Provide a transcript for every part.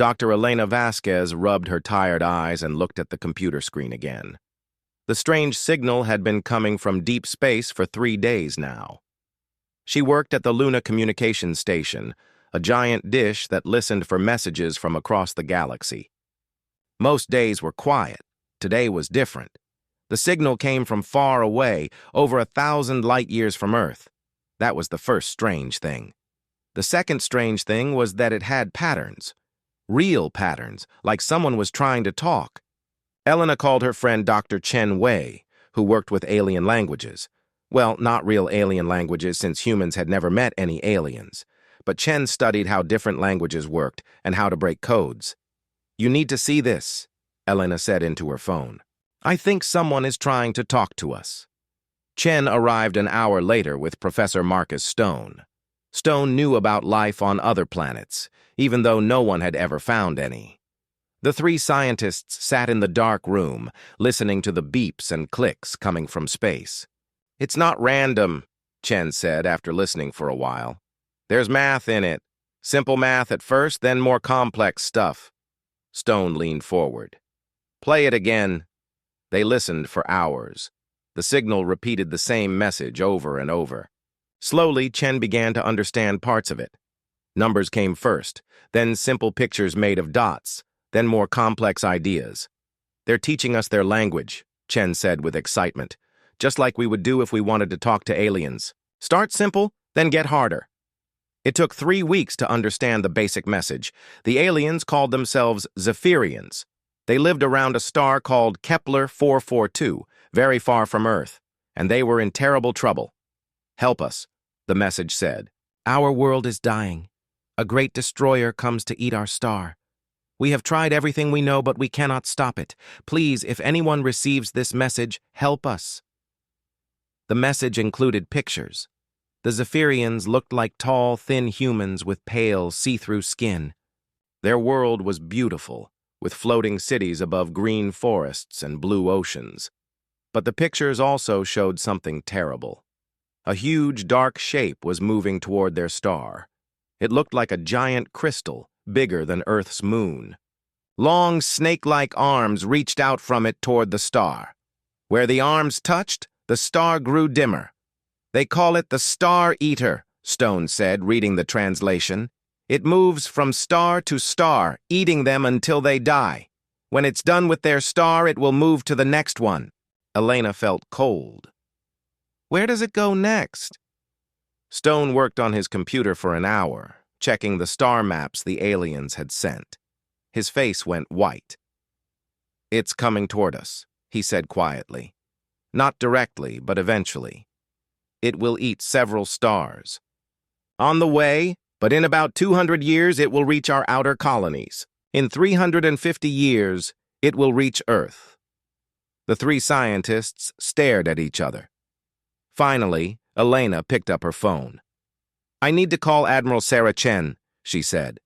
Dr. Elena Vasquez rubbed her tired eyes and looked at the computer screen again. The strange signal had been coming from deep space for 3 days now. She worked at the Luna Communications Station, a giant dish that listened for messages from across the galaxy. Most days were quiet. Today was different. The signal came from far away, over 1,000 light-years from Earth. That was the first strange thing. The second strange thing was that it had patterns. Real patterns, like someone was trying to talk. Elena called her friend Dr. Chen Wei, who worked with alien languages. Well, not real alien languages since humans had never met any aliens. But Chen studied how different languages worked and how to break codes. "You need to see this," Elena said into her phone. "I think someone is trying to talk to us." Chen arrived an hour later with Professor Marcus Stone. Stone knew about life on other planets, even though no one had ever found any. The 3 scientists sat in the dark room, listening to the beeps and clicks coming from space. "It's not random," Chen said after listening for a while. "There's math in it. Simple math at first, then more complex stuff." Stone leaned forward. "Play it again." They listened for hours. The signal repeated the same message over and over. Slowly, Chen began to understand parts of it. Numbers came first, then simple pictures made of dots, then more complex ideas. "They're teaching us their language," Chen said with excitement, "just like we would do if we wanted to talk to aliens. Start simple, then get harder." It took 3 weeks to understand the basic message. The aliens called themselves Zephyrians. They lived around a star called Kepler 442, very far from Earth, and they were in terrible trouble. "Help us," the message said. "Our world is dying. A great destroyer comes to eat our star. We have tried everything we know, but we cannot stop it. Please, if anyone receives this message, help us." The message included pictures. The Zephyrians looked like tall, thin humans with pale, see-through skin. Their world was beautiful, with floating cities above green forests and blue oceans. But the pictures also showed something terrible. A huge, dark shape was moving toward their star. It looked like a giant crystal, bigger than Earth's moon. Long, snake-like arms reached out from it toward the star. Where the arms touched, the star grew dimmer. "They call it the Star Eater," Stone said, reading the translation. "It moves from star to star, eating them until they die. When it's done with their star, it will move to the next one." Elena felt cold. "Where does it go next?" Stone worked on his computer for an hour, checking the star maps the aliens had sent. His face went white. "It's coming toward us," he said quietly. "Not directly, but eventually. It will eat several stars. On the way, but in about 200 years it will reach our outer colonies. In 350 years, it will reach Earth." The 3 scientists stared at each other. Finally, Elena picked up her phone. "I need to call Admiral Sarah Chen," she said.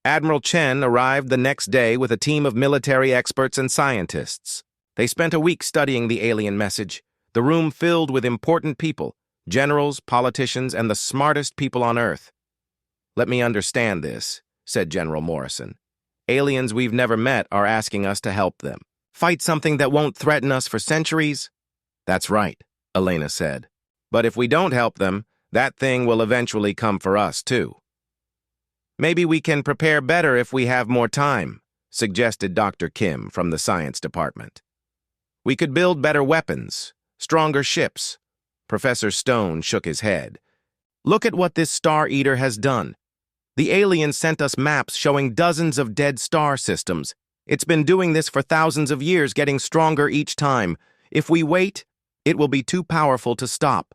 Admiral Chen arrived the next day with a team of military experts and scientists. They spent a week studying the alien message, the room filled with important people, generals, politicians, and the smartest people on Earth. "Let me understand this," said General Morrison. "Aliens we've never met are asking us to help them. Fight something that won't threaten us for centuries?" "That's right," Elena said. "But if we don't help them, that thing will eventually come for us, too." "Maybe we can prepare better if we have more time," suggested Dr. Kim from the science department. "We could build better weapons, stronger ships." Professor Stone shook his head. "Look at what this Star Eater has done. The aliens sent us maps showing dozens of dead star systems. It's been doing this for thousands of years, getting stronger each time. If we wait, it will be too powerful to stop."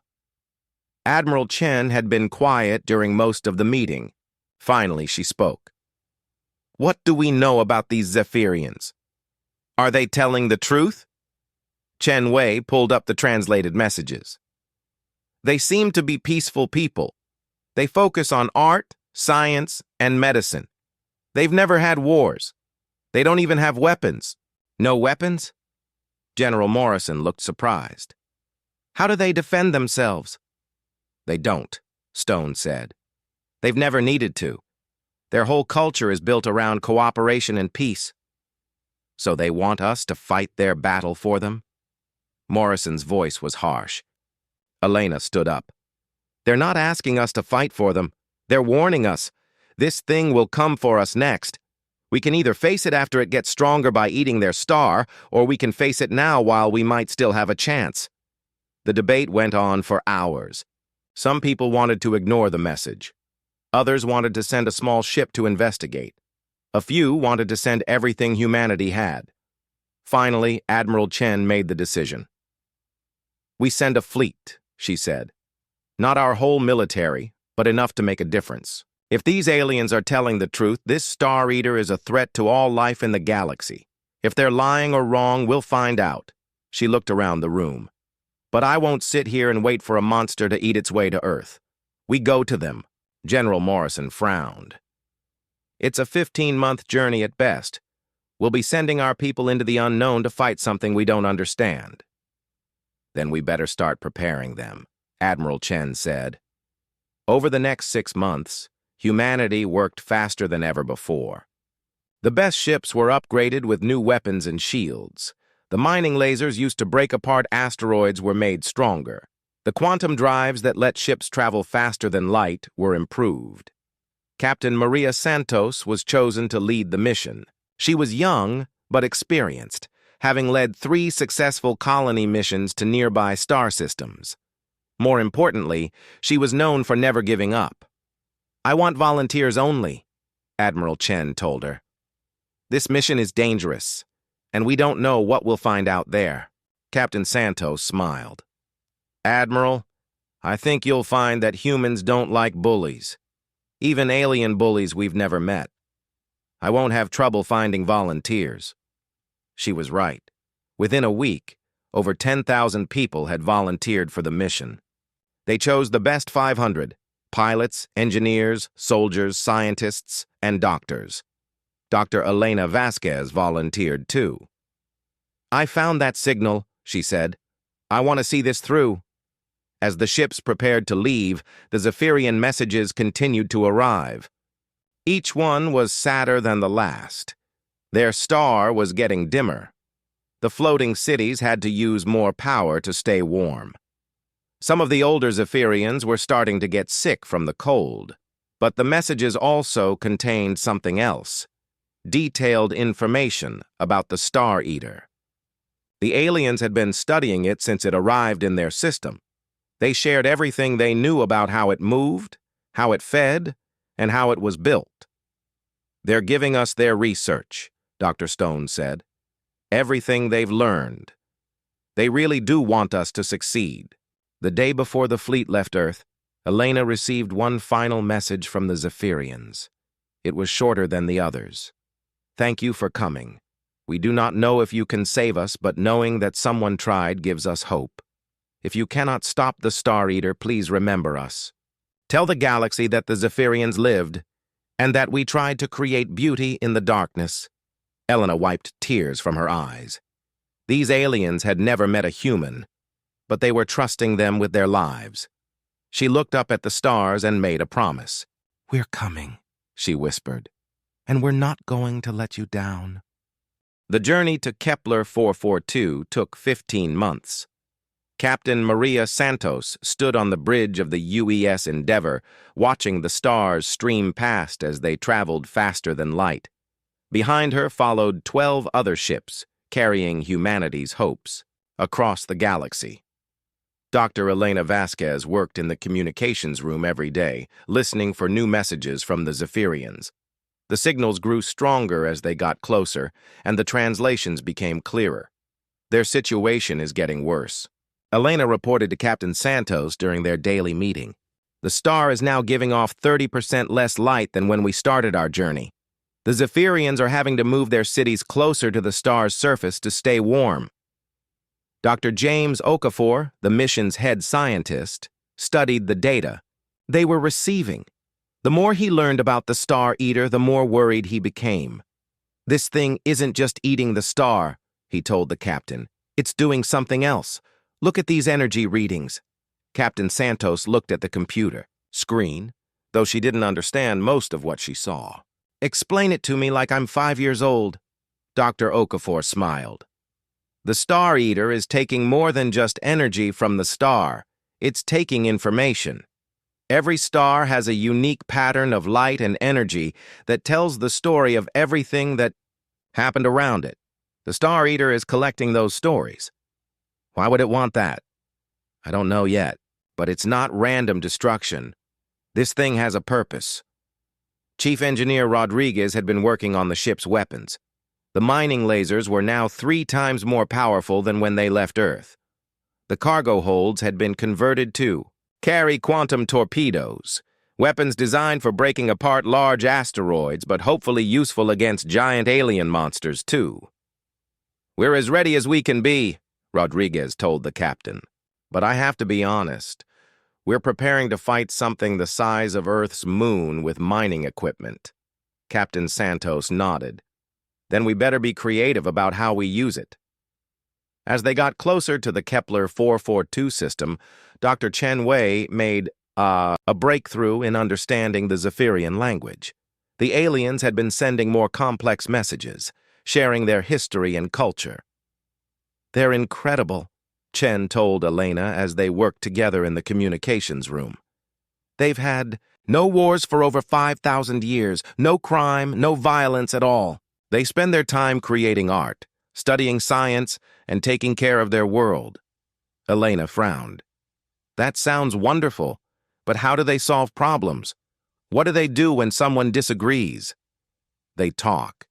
Admiral Chen had been quiet during most of the meeting. Finally, she spoke. "What do we know about these Zephyrians? Are they telling the truth?" Chen Wei pulled up the translated messages. "They seem to be peaceful people. They focus on art, science, and medicine. They've never had wars. They don't even have weapons." "No weapons?" General Morrison looked surprised. "How do they defend themselves?" "They don't," Stone said. "They've never needed to. Their whole culture is built around cooperation and peace. So they want us to fight their battle for them? Morrison's voice was harsh. Elena stood up. They're not asking us to fight for them. They're warning us. This thing will come for us next. We can either face it after it gets stronger by eating their star, or we can face it now while we might still have a chance. The debate went on for hours. Some people wanted to ignore the message. Others wanted to send a small ship to investigate. A few wanted to send everything humanity had. Finally, Admiral Chen made the decision. We send a fleet, she said. Not our whole military, but enough to make a difference. If these aliens are telling the truth, this Star Eater is a threat to all life in the galaxy. If they're lying or wrong, we'll find out. She looked around the room. But I won't sit here and wait for a monster to eat its way to Earth. We go to them. General Morrison frowned. It's a 15-month journey at best. We'll be sending our people into the unknown to fight something we don't understand. Then we better start preparing them, Admiral Chen said. Over the next 6 months, humanity worked faster than ever before. The best ships were upgraded with new weapons and shields. The mining lasers used to break apart asteroids were made stronger. The quantum drives that let ships travel faster than light were improved. Captain Maria Santos was chosen to lead the mission. She was young, but experienced, having led 3 successful colony missions to nearby star systems. More importantly, she was known for never giving up. I want volunteers only, Admiral Chen told her. This mission is dangerous, and we don't know what we'll find out there. Captain Santos smiled. Admiral, I think you'll find that humans don't like bullies. Even alien bullies we've never met. I won't have trouble finding volunteers. She was right. Within a week, over 10,000 people had volunteered for the mission. They chose the best 500, pilots, engineers, soldiers, scientists, and doctors. Dr. Elena Vasquez volunteered too. I found that signal, she said. I want to see this through. As the ships prepared to leave, the Zephyrian messages continued to arrive. Each one was sadder than the last. Their star was getting dimmer. The floating cities had to use more power to stay warm. Some of the older Zephyrians were starting to get sick from the cold, but the messages also contained something else. Detailed information about the Star Eater. The aliens had been studying it since it arrived in their system. They shared everything they knew about how it moved, how it fed, and how it was built. They're giving us their research, Dr. Stone said. Everything they've learned. They really do want us to succeed. The day before the fleet left Earth, Elena received one final message from the Zephyrians. It was shorter than the others. Thank you for coming. We do not know if you can save us, but knowing that someone tried gives us hope. If you cannot stop the Star Eater, please remember us. Tell the galaxy that the Zephyrians lived, and that we tried to create beauty in the darkness. Elena wiped tears from her eyes. These aliens had never met a human, but they were trusting them with their lives. She looked up at the stars and made a promise. We're coming, she whispered, and we're not going to let you down. The journey to Kepler 442 took 15 months. Captain Maria Santos stood on the bridge of the UES Endeavour, watching the stars stream past as they traveled faster than light. Behind her followed 12 other ships, carrying humanity's hopes, across the galaxy. Dr. Elena Vasquez worked in the communications room every day, listening for new messages from the Zephyrians. The signals grew stronger as they got closer, and the translations became clearer. Their situation is getting worse. Elena reported to Captain Santos during their daily meeting. The star is now giving off 30% less light than when we started our journey. The Zephyrians are having to move their cities closer to the star's surface to stay warm. Dr. James Okafor, the mission's head scientist, studied the data. They were receiving. The more he learned about the Star Eater, the more worried he became. This thing isn't just eating the star, he told the captain. It's doing something else. Look at these energy readings. Captain Santos looked at the computer screen. though she didn't understand most of what she saw. "Explain it to me like I'm 5 years old," Dr. Okafor smiled. "The Star Eater is taking more than just energy from the star. It's taking information. Every star has a unique pattern of light and energy that tells the story of everything that happened around it. The Star Eater is collecting those stories. Why would it want that? I don't know yet, but it's not random destruction. This thing has a purpose." Chief Engineer Rodriguez had been working on the ship's weapons. The mining lasers were now 3 times more powerful than when they left Earth. The cargo holds had been converted to carry quantum torpedoes, weapons designed for breaking apart large asteroids, but hopefully useful against giant alien monsters, too. "We're as ready as we can be," Rodriguez told the captain. "But I have to be honest. We're preparing to fight something the size of Earth's moon with mining equipment." Captain Santos nodded. "Then we better be creative about how we use it." As they got closer to the Kepler 442 system, Dr. Chen Wei made a breakthrough in understanding the Zephyrian language. The aliens had been sending more complex messages, sharing their history and culture. "They're incredible," Chen told Elena as they worked together in the communications room. "They've had no wars for over 5,000 years, no crime, no violence at all. They spend their time creating art, studying science, and taking care of their world." Elena frowned. "That sounds wonderful, but how do they solve problems? What do they do when someone disagrees?" "They talk.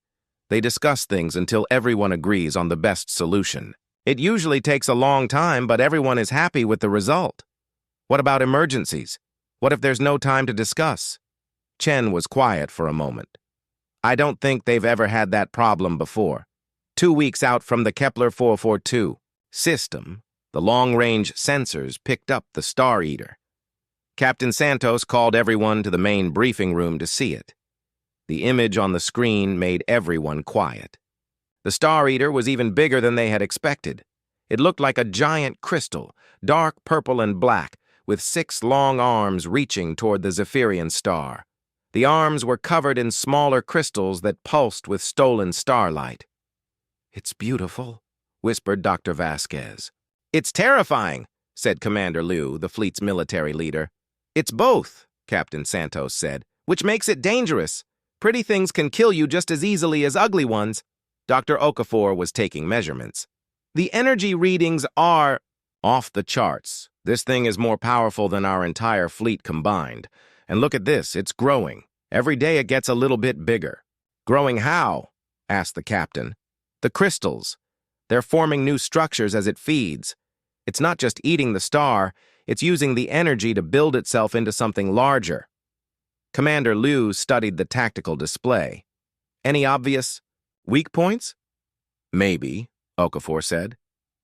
They discuss things until everyone agrees on the best solution. It usually takes a long time, but everyone is happy with the result." "What about emergencies? What if there's no time to discuss?" Chen was quiet for a moment. "I don't think they've ever had that problem before. 2 weeks out from the Kepler 442 system, the long-range sensors picked up the Star Eater. Captain Santos called everyone to the main briefing room to see it. The image on the screen made everyone quiet. The Star Eater was even bigger than they had expected. It looked like a giant crystal, dark purple and black, with 6 long arms reaching toward the Zephyrian star. The arms were covered in smaller crystals that pulsed with stolen starlight. "It's beautiful," whispered Dr. Vasquez. "It's terrifying," said Commander Liu, the fleet's military leader. "It's both," Captain Santos said, "which makes it dangerous. Pretty things can kill you just as easily as ugly ones." Dr. Okafor was taking measurements. "The energy readings are off the charts. This thing is more powerful than our entire fleet combined. And look at this, it's growing. Every day it gets a little bit bigger." "Growing how?" asked the captain. "The crystals. They're forming new structures as it feeds. It's not just eating the star, it's using the energy to build itself into something larger." Commander Liu studied the tactical display. "Any obvious weak points?" "Maybe," Okafor said.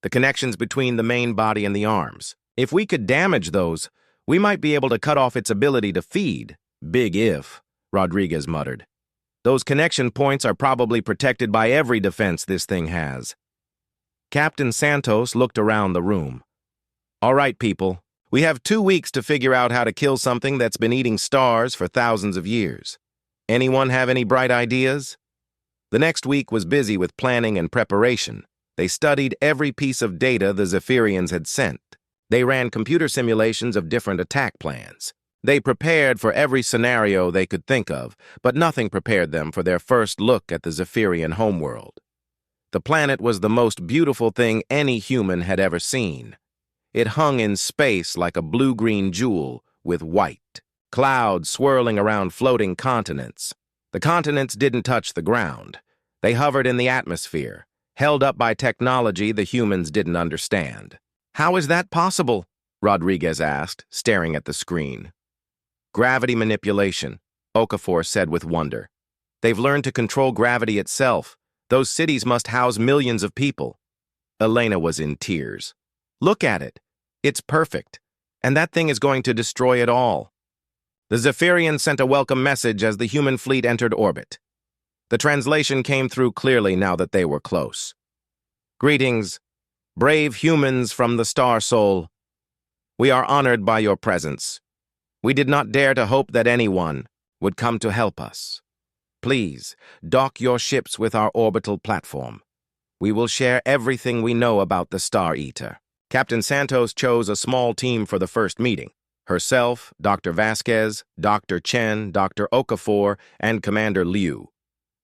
"The connections between the main body and the arms. If we could damage those, we might be able to cut off its ability to feed." "Big if," Rodriguez muttered. "Those connection points are probably protected by every defense this thing has." Captain Santos looked around the room. "All right, people. We have 2 weeks to figure out how to kill something that's been eating stars for thousands of years. Anyone have any bright ideas?" The next week was busy with planning and preparation. They studied every piece of data the Zephyrians had sent. They ran computer simulations of different attack plans. They prepared for every scenario they could think of, but nothing prepared them for their first look at the Zephyrian homeworld. The planet was the most beautiful thing any human had ever seen. It hung in space like a blue-green jewel with white clouds swirling around floating continents. The continents didn't touch the ground. They hovered in the atmosphere, held up by technology the humans didn't understand. "How is that possible?" Rodriguez asked, staring at the screen. "Gravity manipulation," Okafor said with wonder. "They've learned to control gravity itself. Those cities must house millions of people." Elena was in tears. "Look at it. It's perfect. And that thing is going to destroy it all." The Zephyrians sent a welcome message as the human fleet entered orbit. The translation came through clearly now that they were close. "Greetings, brave humans from the Star Soul. We are honored by your presence. We did not dare to hope that anyone would come to help us. Please, dock your ships with our orbital platform. We will share everything we know about the Star Eater. Captain Santos chose a small team for the first meeting. Herself, Dr. Vasquez, Dr. Chen, Dr. Okafor, and Commander Liu.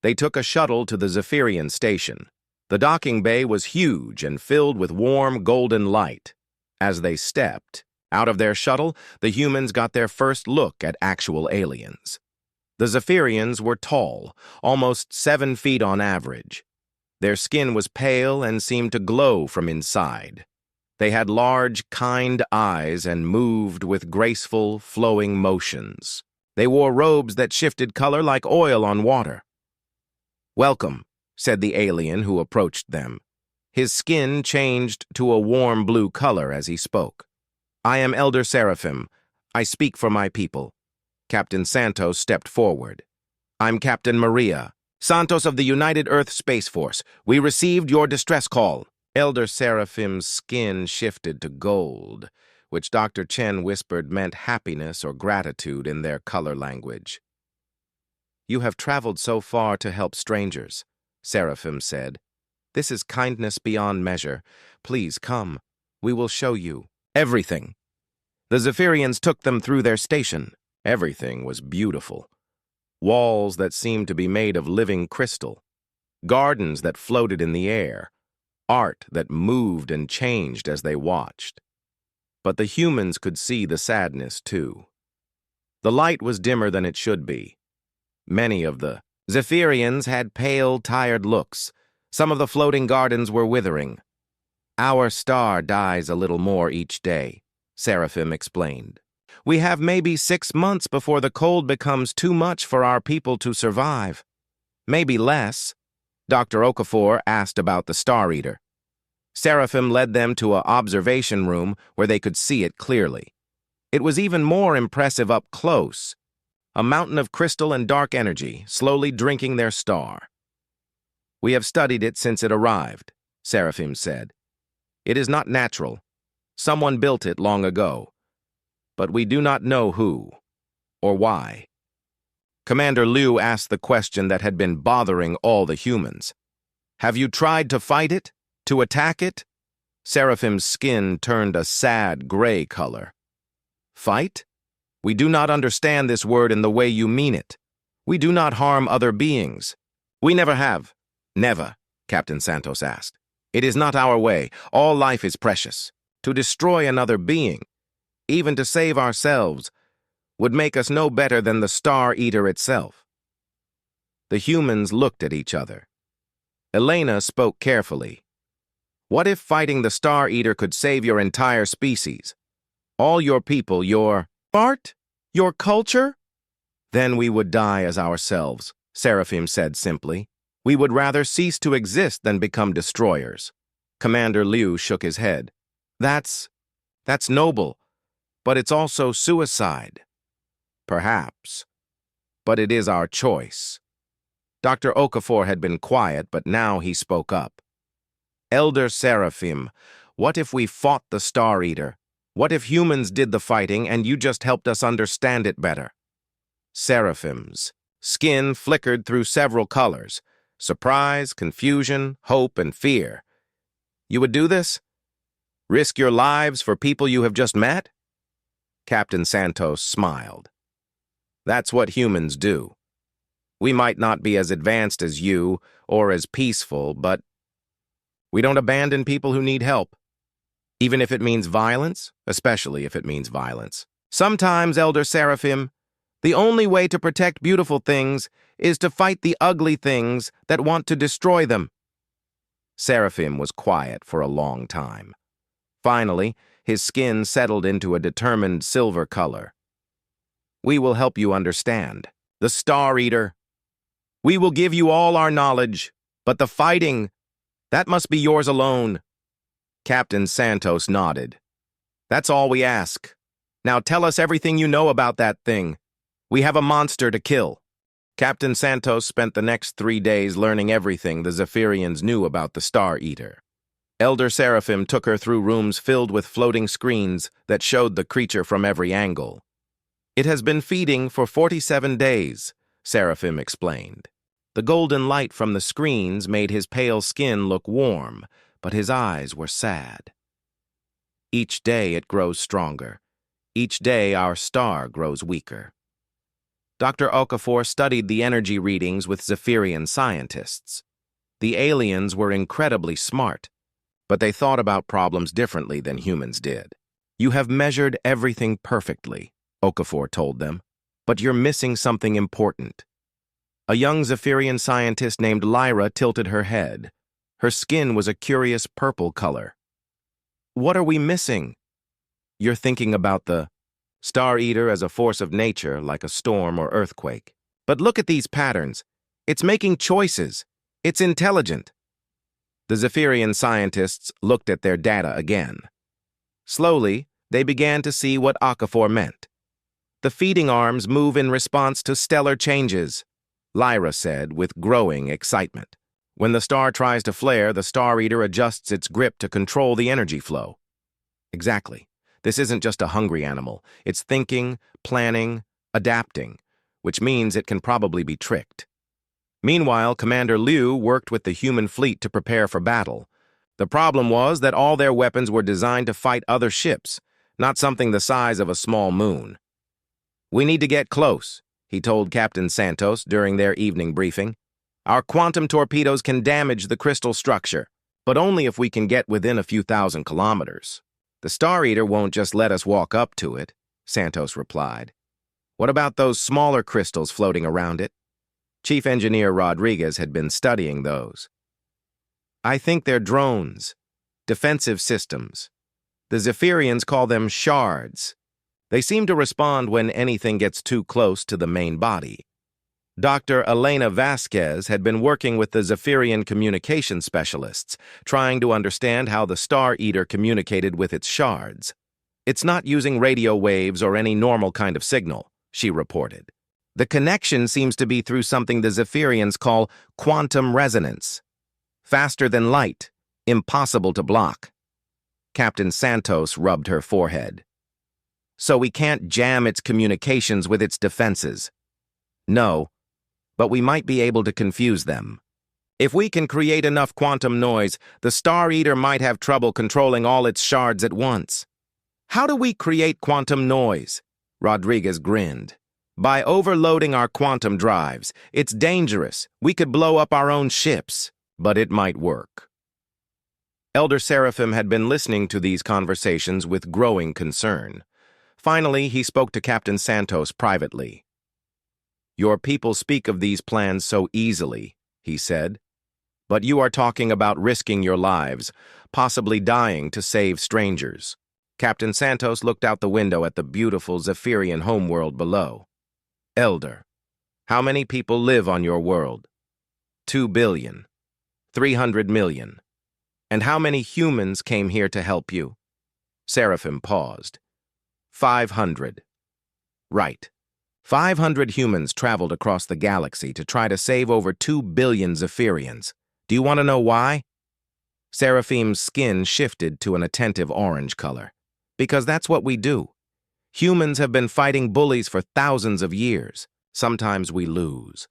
They took a shuttle to the Zephyrian station. The docking bay was huge and filled with warm golden light. As they stepped out of their shuttle, the humans got their first look at actual aliens. The Zephyrians were tall, almost 7 feet on average. Their skin was pale and seemed to glow from inside. They had large, kind eyes and moved with graceful, flowing motions. They wore robes that shifted color like oil on water. "Welcome," said the alien who approached them. His skin changed to a warm blue color as he spoke. "I am Elder Seraphim. I speak for my people." Captain Santos stepped forward. "I'm Captain Maria Santos of the United Earth Space Force. We received your distress call." Elder Seraphim's skin shifted to gold, which Dr. Chen whispered meant happiness or gratitude in their color language. "You have traveled so far to help strangers," Seraphim said. "This is kindness beyond measure. Please come. We will show you everything." The Zephyrians took them through their station. Everything was beautiful. Walls that seemed to be made of living crystal. Gardens that floated in the air. Art that moved and changed as they watched. But the humans could see the sadness, too. The light was dimmer than it should be. Many of the Zephyrians had pale, tired looks. Some of the floating gardens were withering. "Our star dies a little more each day," Seraphim explained. "We have maybe 6 months before the cold becomes too much for our people to survive. Maybe less." Dr. Okafor asked about the Star Eater. Seraphim led them to an observation room where they could see it clearly. It was even more impressive up close. A mountain of crystal and dark energy, slowly drinking their star. "We have studied it since it arrived," Seraphim said. "It is not natural. Someone built it long ago. But we do not know who or why." Commander Liu asked the question that had been bothering all the humans. "Have you tried to fight it? To attack it?" Seraphim's skin turned a sad gray color. "Fight? We do not understand this word in the way you mean it. We do not harm other beings." "We never have." "Never," Captain Santos asked. "It is not our way. All life is precious. To destroy another being, even to save ourselves, would make us no better than the Star Eater itself." The humans looked at each other. Elena spoke carefully. "What if fighting the Star Eater could save your entire species? All your people, your art? Your culture?" "Then we would die as ourselves," Seraphim said simply. "We would rather cease to exist than become destroyers." Commander Liu shook his head. That's noble, but it's also suicide." "Perhaps, but it is our choice." Dr. Okafor had been quiet, but now he spoke up. "Elder Seraphim, what if we fought the Star Eater? What if humans did the fighting and you just helped us understand it better?" Seraphim's skin flickered through several colors: surprise, confusion, hope, and fear. "You would do this? Risk your lives for people you have just met?" Captain Santos smiled. "That's what humans do. We might not be as advanced as you or as peaceful, but we don't abandon people who need help, even if it means violence, especially if it means violence. Sometimes, Elder Seraphim, the only way to protect beautiful things is to fight the ugly things that want to destroy them." Seraphim was quiet for a long time. Finally, his skin settled into a determined silver color. "We will help you understand. The Star Eater. We will give you all our knowledge, but the fighting, that must be yours alone." Captain Santos nodded. "That's all we ask. Now tell us everything you know about that thing. We have a monster to kill." Captain Santos spent the next 3 days learning everything the Zephyrians knew about the Star Eater. Elder Seraphim took her through rooms filled with floating screens that showed the creature from every angle. It has been feeding for 47 days, Seraphim explained. The golden light from the screens made his pale skin look warm, but his eyes were sad. Each day it grows stronger. Each day our star grows weaker. Dr. Okafor studied the energy readings with Zephyrian scientists. The aliens were incredibly smart, but they thought about problems differently than humans did. You have measured everything perfectly, Okafor told them, but you're missing something important. A young Zephyrian scientist named Lyra tilted her head. Her skin was a curious purple color. What are we missing? You're thinking about the Star Eater as a force of nature, like a storm or earthquake. But look at these patterns. It's making choices. It's intelligent. The Zephyrian scientists looked at their data again. Slowly, they began to see what Okafor meant. The feeding arms move in response to stellar changes, Lyra said with growing excitement. When the star tries to flare, the Star Eater adjusts its grip to control the energy flow. Exactly. This isn't just a hungry animal. It's thinking, planning, adapting, which means it can probably be tricked. Meanwhile, Commander Liu worked with the human fleet to prepare for battle. The problem was that all their weapons were designed to fight other ships, not something the size of a small moon. "We need to get close," he told Captain Santos during their evening briefing. "Our quantum torpedoes can damage the crystal structure, but only if we can get within a few thousand kilometers." "The Star Eater won't just let us walk up to it," Santos replied. "What about those smaller crystals floating around it?" Chief Engineer Rodriguez had been studying those. "I think they're drones, defensive systems. The Zephyrians call them shards. They seem to respond when anything gets too close to the main body." Dr. Elena Vasquez had been working with the Zephyrian communication specialists, trying to understand how the Star Eater communicated with its shards. "It's not using radio waves or any normal kind of signal," she reported. "The connection seems to be through something the Zephyrians call quantum resonance. Faster than light, impossible to block." Captain Santos rubbed her forehead. "So we can't jam its communications with its defenses." "No, but we might be able to confuse them. If we can create enough quantum noise, the Star Eater might have trouble controlling all its shards at once." "How do we create quantum noise?" Rodriguez grinned. "By overloading our quantum drives. It's dangerous. We could blow up our own ships, but it might work." Elder Seraphim had been listening to these conversations with growing concern. Finally, he spoke to Captain Santos privately. "Your people speak of these plans so easily," he said, "but you are talking about risking your lives, possibly dying to save strangers." Captain Santos looked out the window at the beautiful Zephyrian homeworld below. "Elder, how many people live on your world?" 2 billion. 300 million. "And how many humans came here to help you?" Seraphim paused. 500. "Right. 500 humans traveled across the galaxy to try to save over 2 billion Zephyrians. Do you want to know why?" Seraphim's skin shifted to an attentive orange color. "Because that's what we do. Humans have been fighting bullies for thousands of years. Sometimes we lose.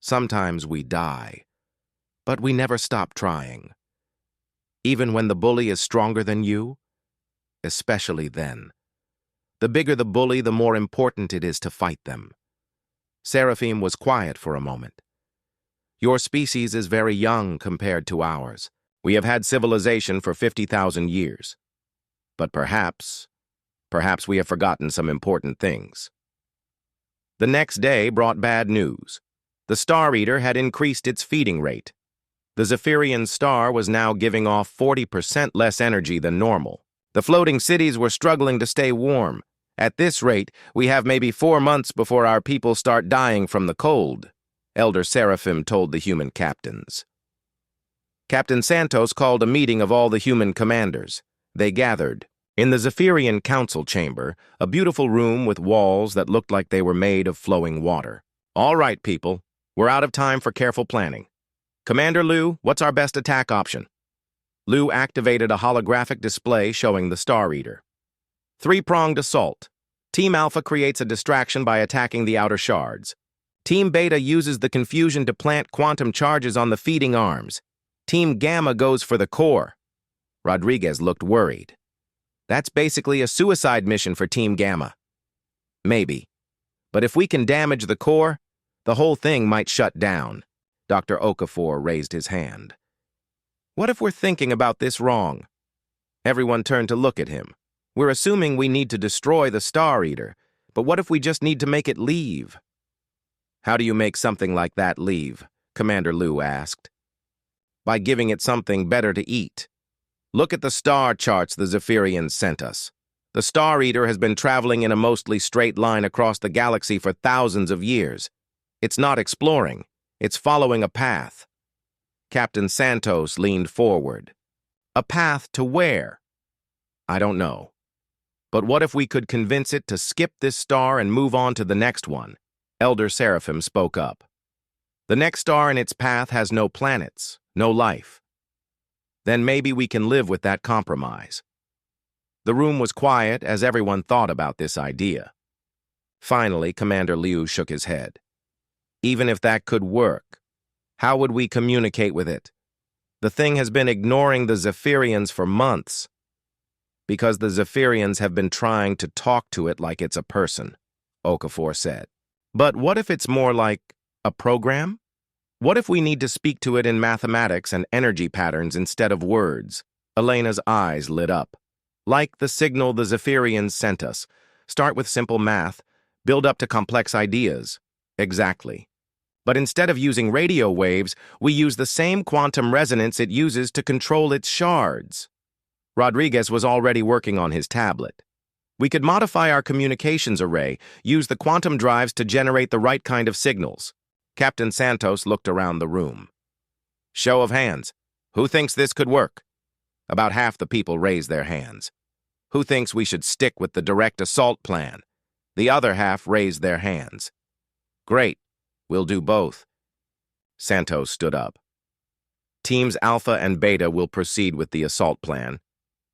Sometimes we die. But we never stop trying. Even when the bully is stronger than you? Especially then. The bigger the bully, the more important it is to fight them." Seraphim was quiet for a moment. "Your species is very young compared to ours. We have had civilization for 50,000 years. But perhaps we have forgotten some important things." The next day brought bad news. The Star Eater had increased its feeding rate. The Zephyrian star was now giving off 40% less energy than normal. The floating cities were struggling to stay warm. "At this rate, we have maybe 4 months before our people start dying from the cold," Elder Seraphim told the human captains. Captain Santos called a meeting of all the human commanders. They gathered in the Zephyrian council chamber, a beautiful room with walls that looked like they were made of flowing water. "All right, people, we're out of time for careful planning. Commander Liu, what's our best attack option?" Liu activated a holographic display showing the Star Eater. "Three-pronged assault. Team Alpha creates a distraction by attacking the outer shards. Team Beta uses the confusion to plant quantum charges on the feeding arms. Team Gamma goes for the core. Rodriguez looked worried. That's basically a suicide mission for Team Gamma. Maybe. But if we can damage the core, the whole thing might shut down. Dr. Okafor raised his hand. What if we're thinking about this wrong? Everyone turned to look at him. We're assuming we need to destroy the Star Eater, but what if we just need to make it leave? How do you make something like that leave? Commander Liu asked. By giving it something better to eat. Look at the star charts the Zephyrians sent us. The Star Eater has been traveling in a mostly straight line across the galaxy for thousands of years. It's not exploring. It's following a path. Captain Santos leaned forward. A path to where? I don't know. But what if we could convince it to skip this star and move on to the next one? Elder Seraphim spoke up. The next star in its path has no planets, no life. Then maybe we can live with that compromise. The room was quiet as everyone thought about this idea. Finally, Commander Liu shook his head. Even if that could work, how would we communicate with it? The thing has been ignoring the Zephyrians for months. Because the Zephyrians have been trying to talk to it like it's a person, Okafor said. But what if it's more like a program? What if we need to speak to it in mathematics and energy patterns instead of words? Elena's eyes lit up. Like the signal the Zephyrians sent us. Start with simple math, build up to complex ideas. Exactly. But instead of using radio waves, we use the same quantum resonance it uses to control its shards. Rodriguez was already working on his tablet. We could modify our communications array, use the quantum drives to generate the right kind of signals. Captain Santos looked around the room. Show of hands. Who thinks this could work? About half the people raised their hands. Who thinks we should stick with the direct assault plan? The other half raised their hands. Great. We'll do both. Santos stood up. Teams Alpha and Beta will proceed with the assault plan.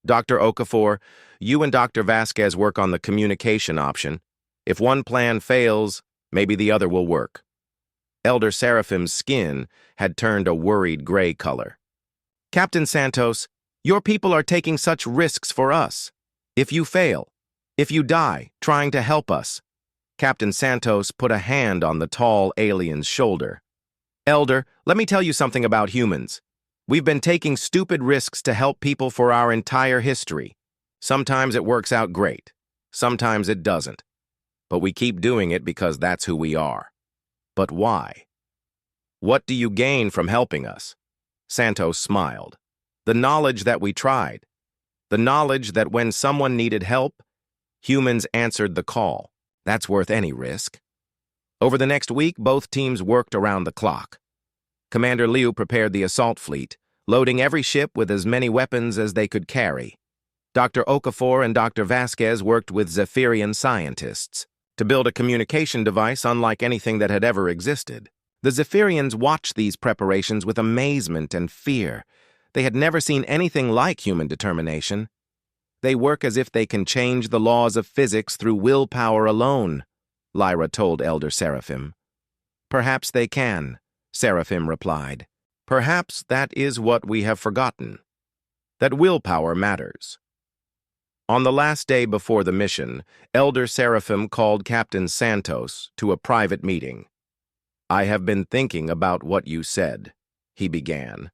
Dr. Okafor, you and Dr. Vasquez work on the communication option. If one plan fails, maybe the other will work. Elder Seraphim's skin had turned a worried gray color. Captain Santos, your people are taking such risks for us. If you fail, if you die trying to help us. Captain Santos put a hand on the tall alien's shoulder. Elder, let me tell you something about humans. We've been taking stupid risks to help people for our entire history. Sometimes it works out great. Sometimes it doesn't. But we keep doing it because that's who we are. But why? What do you gain from helping us? Santos smiled. The knowledge that we tried. The knowledge that when someone needed help, humans answered the call. That's worth any risk. Over the next week, both teams worked around the clock. Commander Liu prepared the assault fleet, loading every ship with as many weapons as they could carry. Dr. Okafor and Dr. Vasquez worked with Zephyrian scientists to build a communication device unlike anything that had ever existed. The Zephyrians watched these preparations with amazement and fear. They had never seen anything like human determination. They work as if they can change the laws of physics through willpower alone, Lyra told Elder Seraphim. Perhaps they can, Seraphim replied. Perhaps that is what we have forgotten, that willpower matters. On the last day before the mission, Elder Seraphim called Captain Santos to a private meeting. I have been thinking about what you said, he began.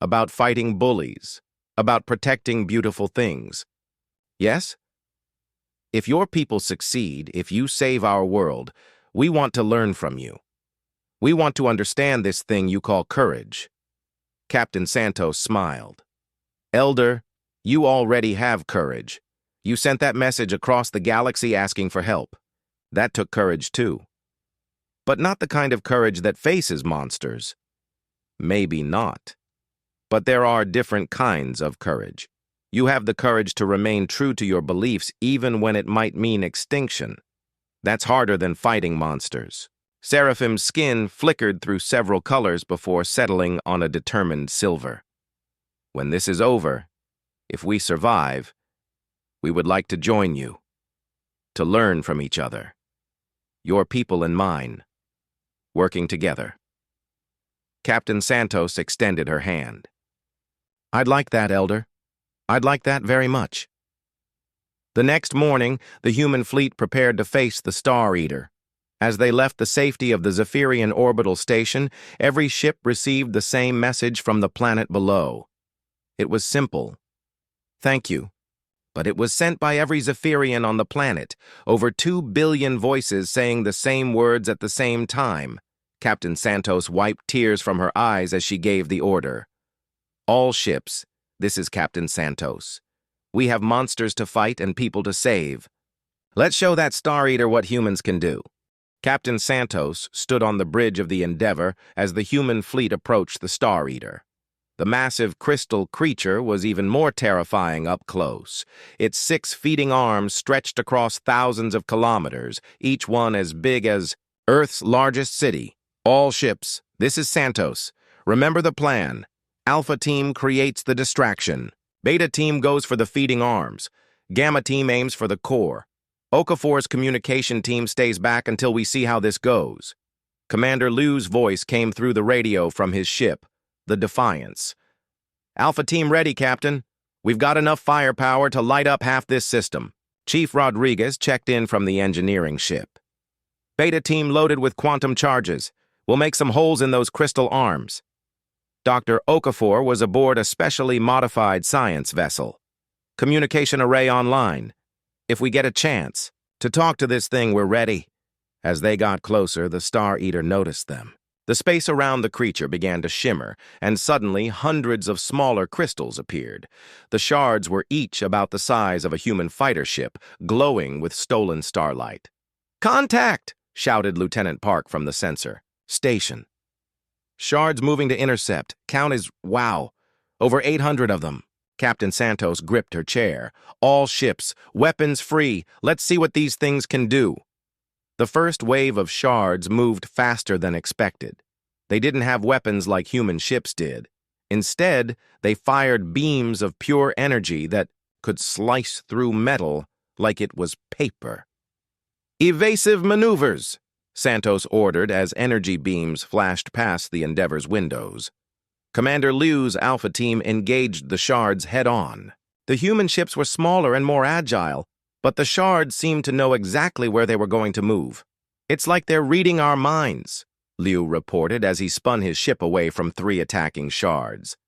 About fighting bullies, about protecting beautiful things. Yes? If your people succeed, if you save our world, we want to learn from you. We want to understand this thing you call courage. Captain Santos smiled. Elder, you already have courage. You sent that message across the galaxy asking for help. That took courage too. But not the kind of courage that faces monsters. Maybe not. But there are different kinds of courage. You have the courage to remain true to your beliefs even when it might mean extinction. That's harder than fighting monsters. Seraphim's skin flickered through several colors before settling on a determined silver. When this is over, if we survive, we would like to join you. to learn from each other. Your people and mine, working together. Captain Santos extended her hand. I'd like that, Elder. I'd like that very much. The next morning, the human fleet prepared to face the Star Eater. As they left the safety of the Zephyrian orbital station, every ship received the same message from the planet below. It was simple. Thank you. But it was sent by every Zephyrian on the planet, over 2 billion voices saying the same words at the same time. Captain Santos wiped tears from her eyes as she gave the order. All ships, this is Captain Santos. We have monsters to fight and people to save. Let's show that Star Eater what humans can do. Captain Santos stood on the bridge of the Endeavor as the human fleet approached the Star Eater. The massive crystal creature was even more terrifying up close. Its 6 feeding arms stretched across thousands of kilometers, each one as big as Earth's largest city. All ships, this is Santos. Remember the plan. Alpha Team creates the distraction. Beta Team goes for the feeding arms. Gamma Team aims for the core. Okafor's communication team stays back until we see how this goes. Commander Liu's voice came through the radio from his ship, the Defiance. Alpha Team ready, Captain. We've got enough firepower to light up half this system. Chief Rodriguez checked in from the engineering ship. Beta Team loaded with quantum charges. We'll make some holes in those crystal arms. Dr. Okafor was aboard a specially modified science vessel. Communication array online. If we get a chance to talk to this thing, we're ready. As they got closer, the Star Eater noticed them. The space around the creature began to shimmer, and suddenly hundreds of smaller crystals appeared. The shards were each about the size of a human fighter ship, glowing with stolen starlight. "Contact!" shouted Lieutenant Park from the sensor. "Station." "Shards moving to intercept. Count is, wow, over 800 of them." Captain Santos gripped her chair. "All ships, weapons free. Let's see what these things can do." The first wave of shards moved faster than expected. They didn't have weapons like human ships did. Instead, they fired beams of pure energy that could slice through metal like it was paper. "Evasive maneuvers," Santos ordered as energy beams flashed past the Endeavor's windows. Commander Liu's Alpha Team engaged the shards head-on. The human ships were smaller and more agile, but the shards seemed to know exactly where they were going to move. "It's like they're reading our minds," Liu reported as he spun his ship away from 3 attacking shards.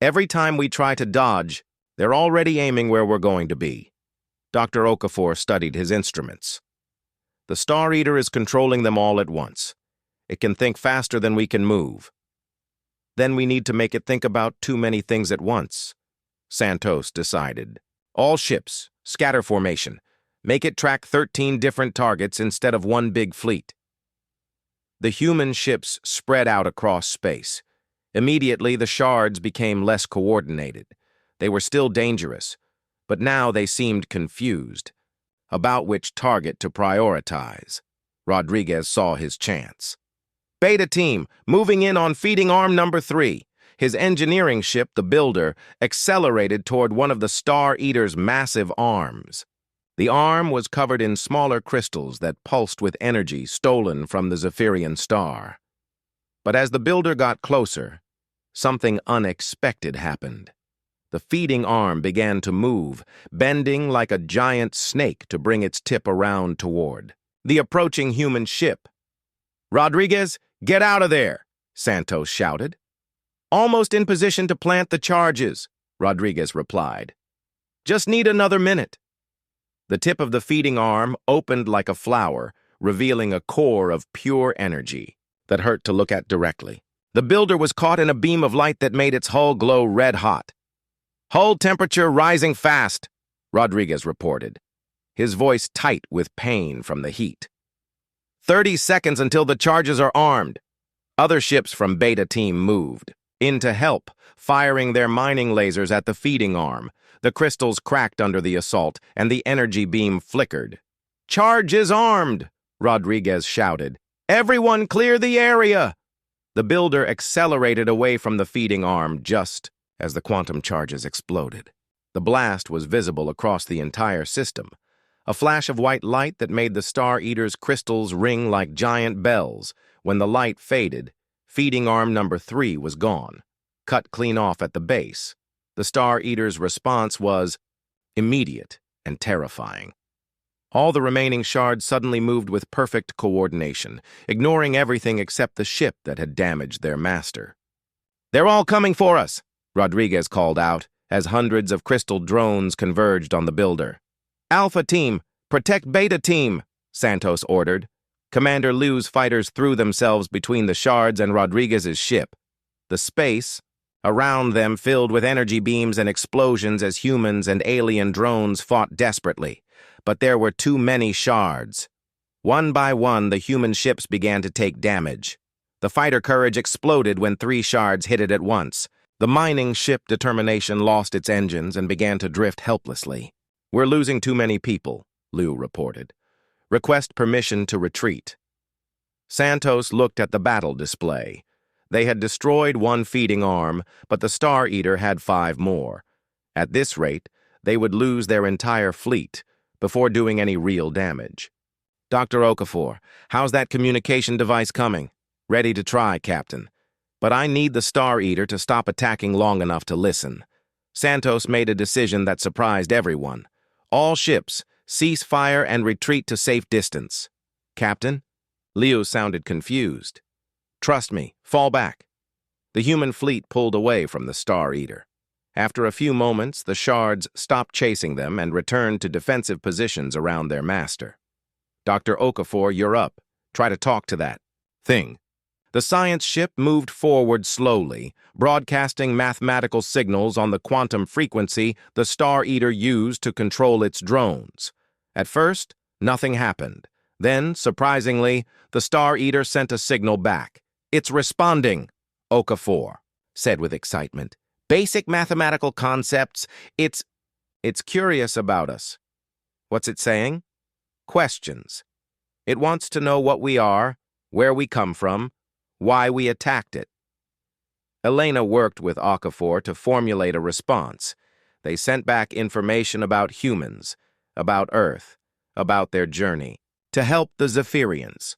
"Every time we try to dodge, they're already aiming where we're going to be." Dr. Okafor studied his instruments. "The Star Eater is controlling them all at once. It can think faster than we can move. Then we need to make it think about too many things at once," Santos decided. "All ships, scatter formation. Make it track 13 different targets instead of one big fleet." The human ships spread out across space. Immediately, the shards became less coordinated. They were still dangerous, but now they seemed confused about which target to prioritize. Rodriguez saw his chance. "Beta Team, moving in on feeding arm number 3. His engineering ship, the Builder, accelerated toward one of the Star Eater's massive arms. The arm was covered in smaller crystals that pulsed with energy stolen from the Zephyrian star. But as the Builder got closer, something unexpected happened. The feeding arm began to move, bending like a giant snake to bring its tip around toward the approaching human ship. "Rodriguez, get out of there!" Santos shouted. "Almost in position to plant the charges," Rodriguez replied. "Just need another minute." The tip of the feeding arm opened like a flower, revealing a core of pure energy that hurt to look at directly. The Builder was caught in a beam of light that made its hull glow red-hot. "Hull temperature rising fast," Rodriguez reported, his voice tight with pain from the heat. 30 seconds until the charges are armed." Other ships from Beta Team moved in to help, firing their mining lasers at the feeding arm. The crystals cracked under the assault, and the energy beam flickered. "Charge is armed," Rodriguez shouted. "Everyone clear the area!" The Builder accelerated away from the feeding arm just as the quantum charges exploded. The blast was visible across the entire system. a flash of white light that made the Star Eater's crystals ring like giant bells. When the light faded, feeding arm number 3 was gone, cut clean off at the base. The Star Eater's response was immediate and terrifying. All the remaining shards suddenly moved with perfect coordination, ignoring everything except the ship that had damaged their master. "They're all coming for us," Rodriguez called out, as hundreds of crystal drones converged on the builder. "Alpha Team, protect Beta Team," Santos ordered. Commander Liu's fighters threw themselves between the shards and Rodriguez's ship. The space around them filled with energy beams and explosions as humans and alien drones fought desperately. But there were too many shards. One by one, the human ships began to take damage. The fighter courage exploded when 3 shards hit it at once. The mining ship Determination lost its engines and began to drift helplessly. "We're losing too many people," Liu reported. "Request permission to retreat." Santos looked at the battle display. They had destroyed 1 feeding arm, but the Star Eater had 5 more. At this rate, they would lose their entire fleet before doing any real damage. "Dr. Okafor, how's that communication device coming?" "Ready to try, Captain. But I need the Star Eater to stop attacking long enough to listen." Santos made a decision that surprised everyone. "All ships, cease fire and retreat to safe distance." "Captain?" Liu sounded confused. "Trust me, fall back." The human fleet pulled away from the Star Eater. After a few moments, the shards stopped chasing them and returned to defensive positions around their master. "Dr. Okafor, you're up. Try to talk to that thing." The science ship moved forward slowly, broadcasting mathematical signals on the quantum frequency the Star Eater used to control its drones. At first, nothing happened. Then, surprisingly, the Star Eater sent a signal back. "It's responding," Okafor said with excitement. "Basic mathematical concepts. It's curious about us." "What's it saying?" "Questions. It wants to know what we are, where we come from, why we attacked it." Elena worked with Okafor to formulate a response. They sent back information about humans, about Earth, about their journey, to help the Zephyrians.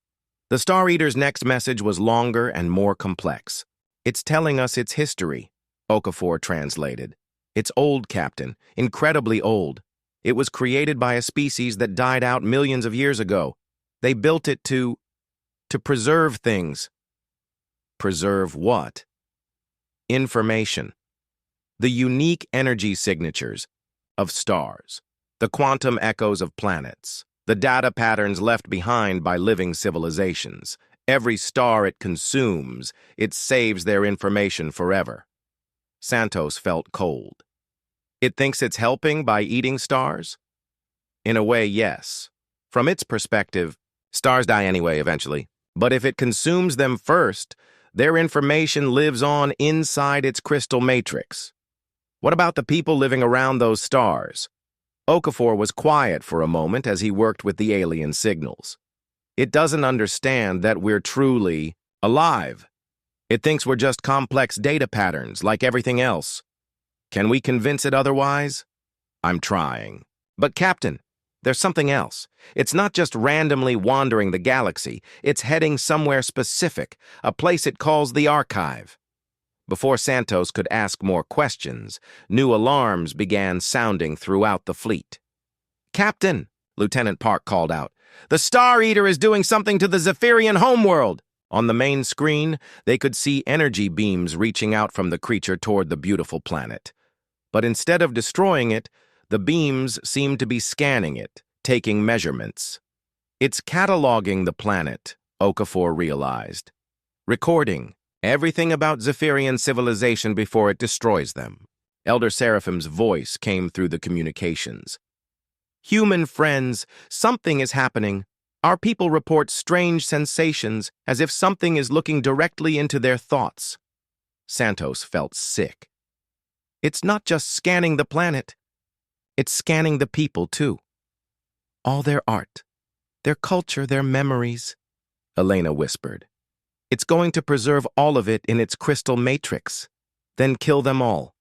The Star Eater's next message was longer and more complex. "It's telling us its history," Okafor translated. "It's old, Captain, incredibly old. It was created by a species that died out millions of years ago. They built it to preserve things." "Preserve what?" "Information. The unique energy signatures of stars, the quantum echoes of planets, the data patterns left behind by living civilizations. Every star it consumes, it saves their information forever." Santos felt cold. "It thinks it's helping by eating stars?" "In a way, yes. From its perspective, stars die anyway eventually. But if it consumes them first, their information lives on inside its crystal matrix." "What about the people living around those stars?" Okafor was quiet for a moment as he worked with the alien signals. "It doesn't understand that we're truly alive. It thinks we're just complex data patterns like everything else. Can we convince it otherwise?" "I'm trying." "But Captain, there's something else. It's not just randomly wandering the galaxy. It's heading somewhere specific, a place it calls the Archive." Before Santos could ask more questions, new alarms began sounding throughout the fleet. "Captain," Lieutenant Park called out, "the Star Eater is doing something to the Zephyrian homeworld." On the main screen, they could see energy beams reaching out from the creature toward the beautiful planet. But instead of destroying it, the beams seemed to be scanning it, taking measurements. "It's cataloging the planet," Okafor realized. "Recording everything about Zephyrian civilization before it destroys them." Elder Seraphim's voice came through the communications. "Human friends, something is happening. Our people report strange sensations, as if something is looking directly into their thoughts." Santos felt sick. "It's not just scanning the planet. It's scanning the people, too. All their art, their culture, their memories," Elena whispered. "It's going to preserve all of it in its crystal matrix, then kill them all."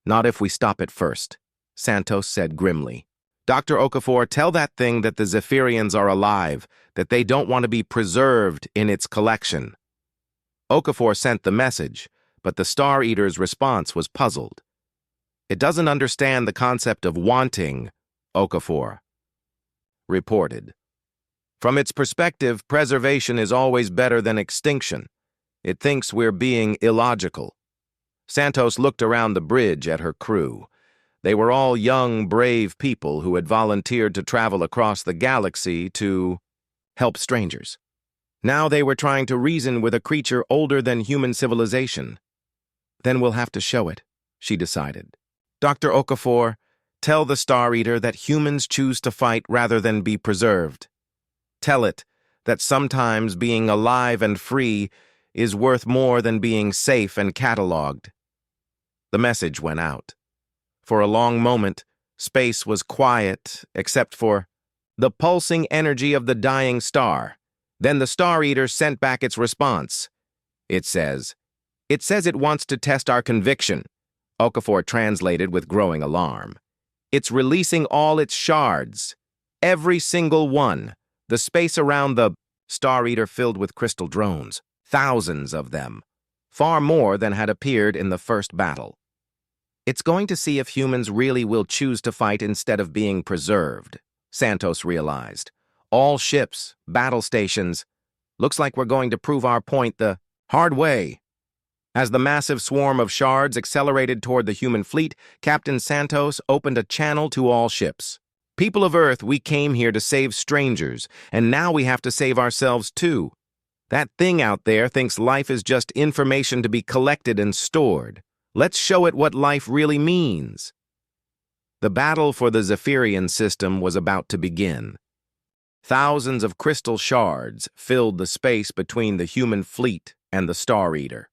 "Not if we stop it first," Santos said grimly. Dr. Okafor, tell that thing that the Zephyrians are alive, that they don't want to be preserved in its collection. Okafor sent the message, but the Star Eater's response was puzzled. It doesn't understand the concept of wanting, Okafor reported. From its perspective, preservation is always better than extinction. It thinks we're being illogical. Santos looked around the bridge at her crew. They were all young, brave people who had volunteered to travel across the galaxy to help strangers. Now they were trying to reason with a creature older than human civilization. Then we'll have to show it, she decided. Dr. Okafor, tell the Star Eater that humans choose to fight rather than be preserved. Tell it that sometimes being alive and free is worth more than being safe and catalogued. The message went out. For a long moment, space was quiet except for the pulsing energy of the dying star. Then the Star Eater sent back its response. It says it wants to test our conviction, Okafor translated with growing alarm. It's releasing all its shards, every single one. The space around the Star Eater filled with crystal drones, thousands of them, far more than had appeared in the first battle. It's going to see if humans really will choose to fight instead of being preserved, Santos realized. All ships, battle stations. Looks like we're going to prove our point the hard way. As the massive swarm of shards accelerated toward the human fleet, Captain Santos opened a channel to all ships. People of Earth, we came here to save strangers, and now we have to save ourselves too. That thing out there thinks life is just information to be collected and stored. Let's show it what life really means. The battle for the Zephyrian system was about to begin. Thousands of crystal shards filled the space between the human fleet and the Star Eater.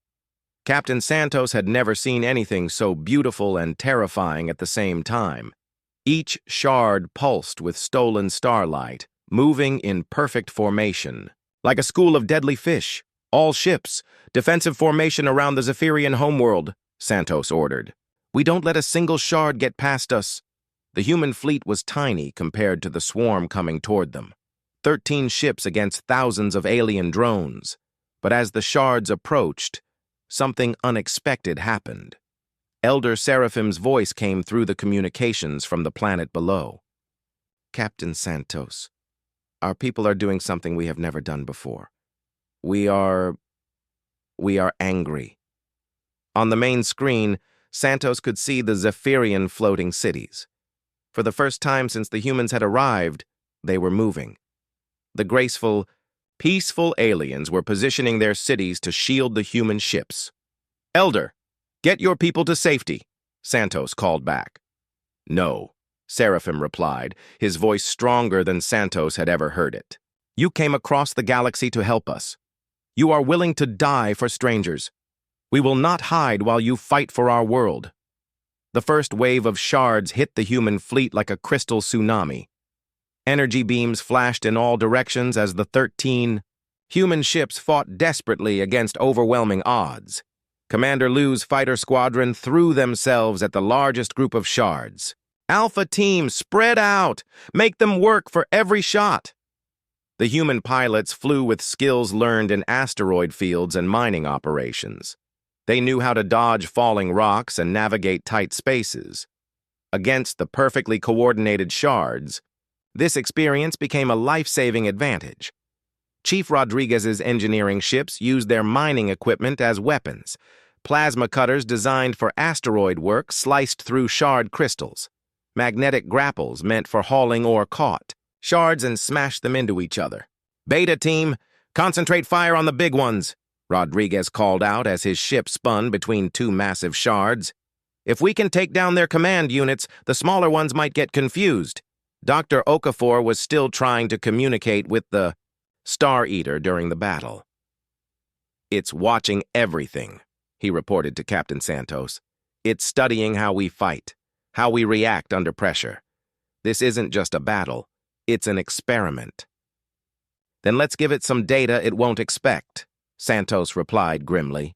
Captain Santos had never seen anything so beautiful and terrifying at the same time. Each shard pulsed with stolen starlight, moving in perfect formation. Like a school of deadly fish. All ships, defensive formation around the Zephyrian homeworld, Santos ordered. We don't let a single shard get past us. The human fleet was tiny compared to the swarm coming toward them. 13 ships against thousands of alien drones. But as the shards approached, something unexpected happened. Elder Seraphim's voice came through the communications from the planet below. Captain Santos, our people are doing something we have never done before. We are angry. On the main screen, Santos could see the Zephyrian floating cities. For the first time since the humans had arrived, they were moving. The graceful, peaceful aliens were positioning their cities to shield the human ships. Elder, get your people to safety, Santos called back. No, Seraphim replied, his voice stronger than Santos had ever heard it. You came across the galaxy to help us. You are willing to die for strangers. We will not hide while you fight for our world. The first wave of shards hit the human fleet like a crystal tsunami. Energy beams flashed in all directions as the 13 human ships fought desperately against overwhelming odds. Commander Liu's fighter squadron threw themselves at the largest group of shards. Alpha Team, spread out! Make them work for every shot! The human pilots flew with skills learned in asteroid fields and mining operations. They knew how to dodge falling rocks and navigate tight spaces. Against the perfectly coordinated shards, this experience became a life-saving advantage. Chief Rodriguez's engineering ships used their mining equipment as weapons. Plasma cutters designed for asteroid work sliced through shard crystals. Magnetic grapples meant for hauling ore caught shards and smashed them into each other. Beta Team, concentrate fire on the big ones, Rodriguez called out as his ship spun between two massive shards. If we can take down their command units, the smaller ones might get confused. Dr. Okafor was still trying to communicate with the Star Eater during the battle. It's watching everything, he reported to Captain Santos. It's studying how we fight, how we react under pressure. This isn't just a battle, it's an experiment. Then let's give it some data it won't expect, Santos replied grimly.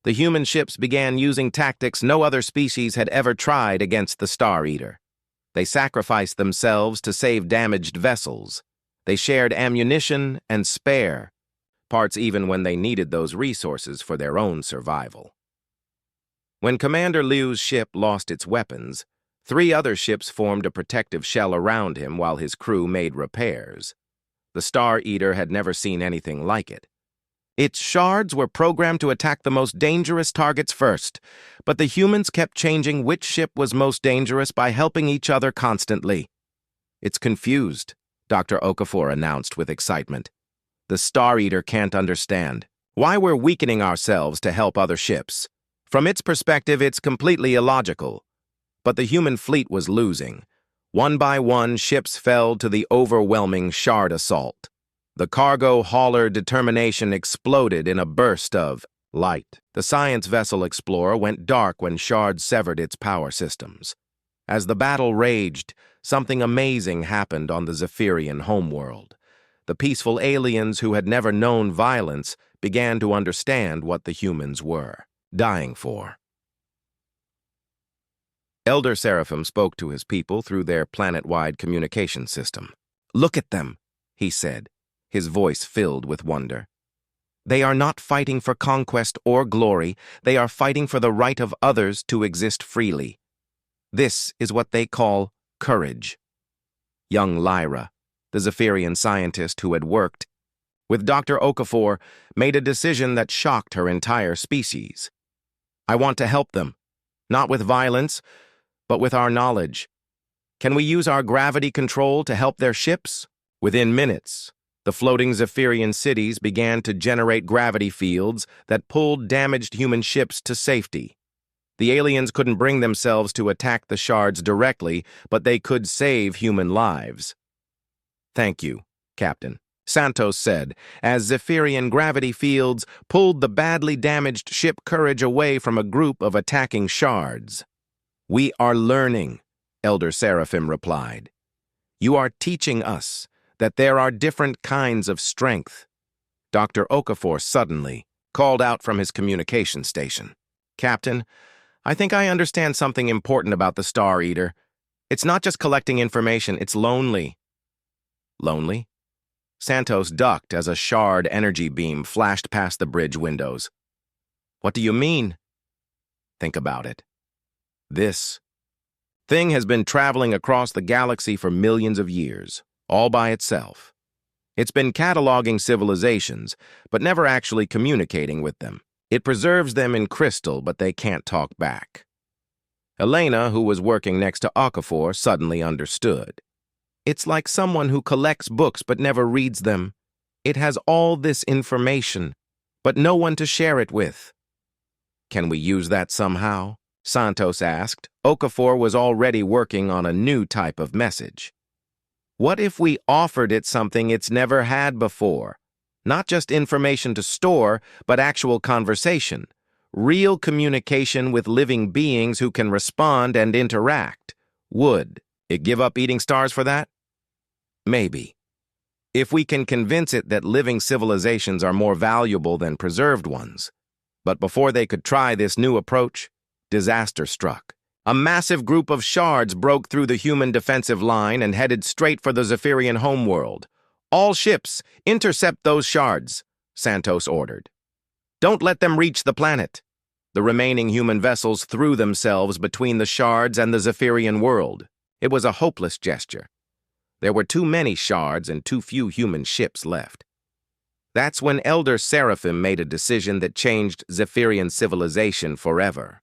The human ships began using tactics no other species had ever tried against the Star Eater. They sacrificed themselves to save damaged vessels. They shared ammunition and spare parts even when they needed those resources for their own survival. When Commander Liu's ship lost its weapons, 3 other ships formed a protective shell around him while his crew made repairs. The Star Eater had never seen anything like it. Its shards were programmed to attack the most dangerous targets first, but the humans kept changing which ship was most dangerous by helping each other constantly. "It's confused," Dr. Okafor announced with excitement. "The Star Eater can't understand why we're weakening ourselves to help other ships. From its perspective, it's completely illogical. But the human fleet was losing. One by one, ships fell to the overwhelming shard assault. The cargo hauler determination exploded in a burst of light. The science vessel Explorer went dark when shards severed its power systems. As the battle raged, something amazing happened on the Zephyrian homeworld. The peaceful aliens who had never known violence began to understand what the humans were dying for. Elder Seraphim spoke to his people through their planet-wide communication system. "Look at them," he said, his voice filled with wonder. "They are not fighting for conquest or glory. They are fighting for the right of others to exist freely. This is what they call courage." Young Lyra, the Zephyrian scientist who had worked with Dr. Okafor, made a decision that shocked her entire species. "I want to help them, not with violence, but with our knowledge. Can we use our gravity control to help their ships?" Within minutes, the floating Zephyrian cities began to generate gravity fields that pulled damaged human ships to safety. The aliens couldn't bring themselves to attack the shards directly, but they could save human lives. "Thank you, Captain," Santos said, as Zephyrian gravity fields pulled the badly damaged ship Courage away from a group of attacking shards. "We are learning," Elder Seraphim replied. "You are teaching us that there are different kinds of strength." Dr. Okafor suddenly called out from his communication station. "Captain, I think I understand something important about the Star Eater. It's not just collecting information, it's lonely." "Lonely?" Santos ducked as a shard energy beam flashed past the bridge windows. "What do you mean?" "Think about it. This thing has been traveling across the galaxy for millions of years, all by itself. It's been cataloging civilizations, but never actually communicating with them. It preserves them in crystal, but they can't talk back." Elena, who was working next to Okafor, suddenly understood. "It's like someone who collects books but never reads them. It has all this information, but no one to share it with." "Can we use that somehow?" Santos asked. Okafor was already working on a new type of message. "What if we offered it something it's never had before? Not just information to store, but actual conversation. Real communication with living beings who can respond and interact. Would it give up eating stars for that? Maybe. If we can convince it that living civilizations are more valuable than preserved ones." But before they could try this new approach, disaster struck. A massive group of shards broke through the human defensive line and headed straight for the Zephyrian homeworld. "All ships, intercept those shards," Santos ordered. "Don't let them reach the planet." The remaining human vessels threw themselves between the shards and the Zephyrian world. It was a hopeless gesture. There were too many shards and too few human ships left. That's when Elder Seraphim made a decision that changed Zephyrian civilization forever.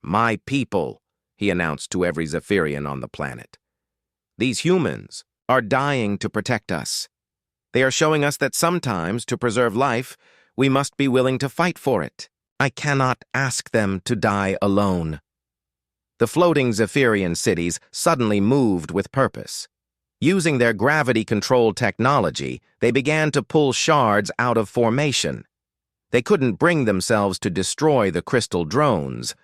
"My people," he announced to every Zephyrian on the planet. "These humans are dying to protect us. They are showing us that sometimes, to preserve life, we must be willing to fight for it. I cannot ask them to die alone." The floating Zephyrian cities suddenly moved with purpose. Using their gravity-controlled technology, they began to pull shards out of formation. They couldn't bring themselves to destroy the crystal drones,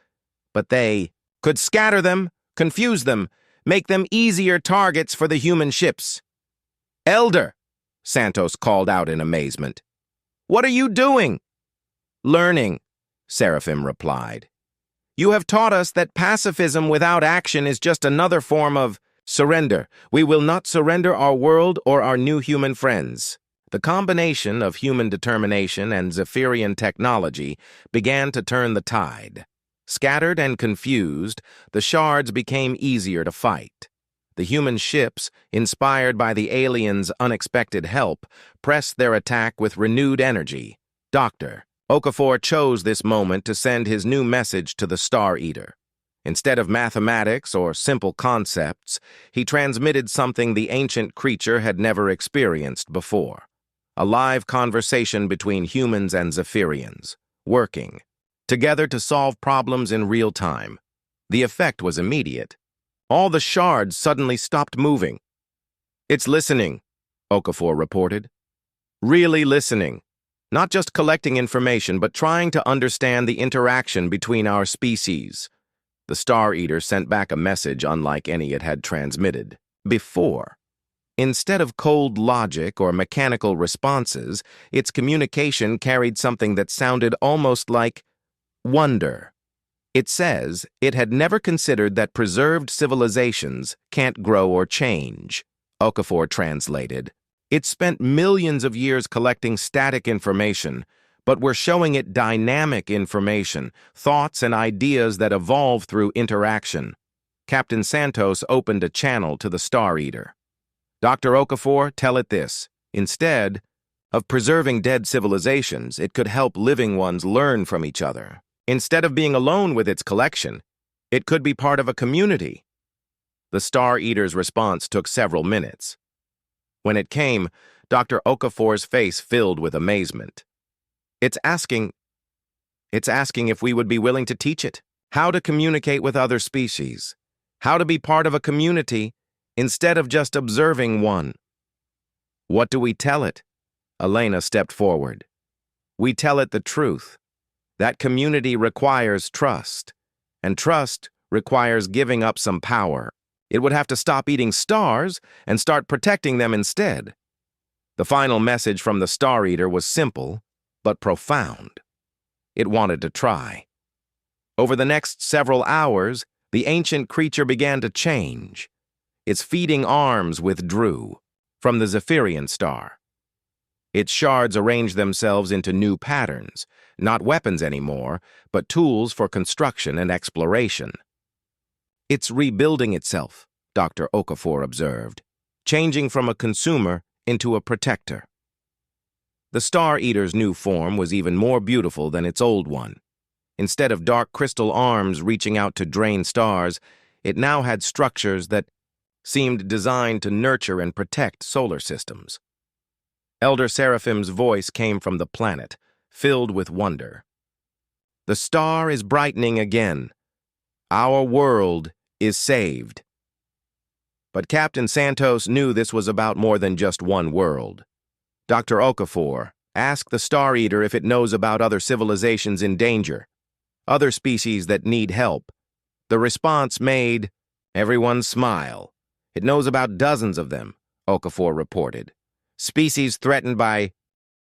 but they could scatter them, confuse them, make them easier targets for the human ships. "Elder," Santos called out in amazement. "What are you doing?" "Learning," Seraphim replied. You have taught us that pacifism without action is just another form of surrender. We will not surrender our world or our new human friends. The combination of human determination and Zephyrian technology began to turn the tide. Scattered and confused, the shards became easier to fight. The human ships, inspired by the aliens' unexpected help, pressed their attack with renewed energy. Dr. Okafor chose this moment to send his new message to the Star Eater. Instead of mathematics or simple concepts, he transmitted something the ancient creature had never experienced before. A live conversation between humans and Zephyrians, working together to solve problems in real time. The effect was immediate. All the shards suddenly stopped moving. "It's listening," Okafor reported. "Really listening. Not just collecting information, but trying to understand the interaction between our species." The Star Eater sent back a message unlike any it had transmitted before. Instead of cold logic or mechanical responses, its communication carried something that sounded almost like wonder. It says it had never considered that preserved civilizations can't grow or change. Okafor translated. It spent millions of years collecting static information, but we're showing it dynamic information, thoughts and ideas that evolve through interaction. Captain Santos opened a channel to the Star Eater. "Dr. Okafor, tell it this. Instead of preserving dead civilizations, it could help living ones learn from each other. Instead of being alone with its collection, it could be part of a community." The Star Eater's response took several minutes. When it came, Dr. Okafor's face filled with amazement. It's asking if we would be willing to teach it, how to communicate with other species, how to be part of a community instead of just observing one. "What do we tell it?" Elena stepped forward. "We tell it the truth. That community requires trust, and trust requires giving up some power. It would have to stop eating stars and start protecting them instead." The final message from the Star Eater was simple, but profound. It wanted to try. Over the next several hours, the ancient creature began to change. Its feeding arms withdrew from the Zephyrian star. Its shards arranged themselves into new patterns, not weapons anymore, but tools for construction and exploration. "It's rebuilding itself," Dr. Okafor observed, changing from a consumer into a protector. The Star Eater's new form was even more beautiful than its old one. Instead of dark crystal arms reaching out to drain stars, it now had structures that seemed designed to nurture and protect solar systems. Elder Seraphim's voice came from the planet, filled with wonder. "The star is brightening again. Our world is saved." But Captain Santos knew this was about more than just one world. Dr. Okafor asked the Star Eater if it knows about other civilizations in danger, other species that need help. The response made everyone smile. "It knows about dozens of them," Okafor reported. "Species threatened by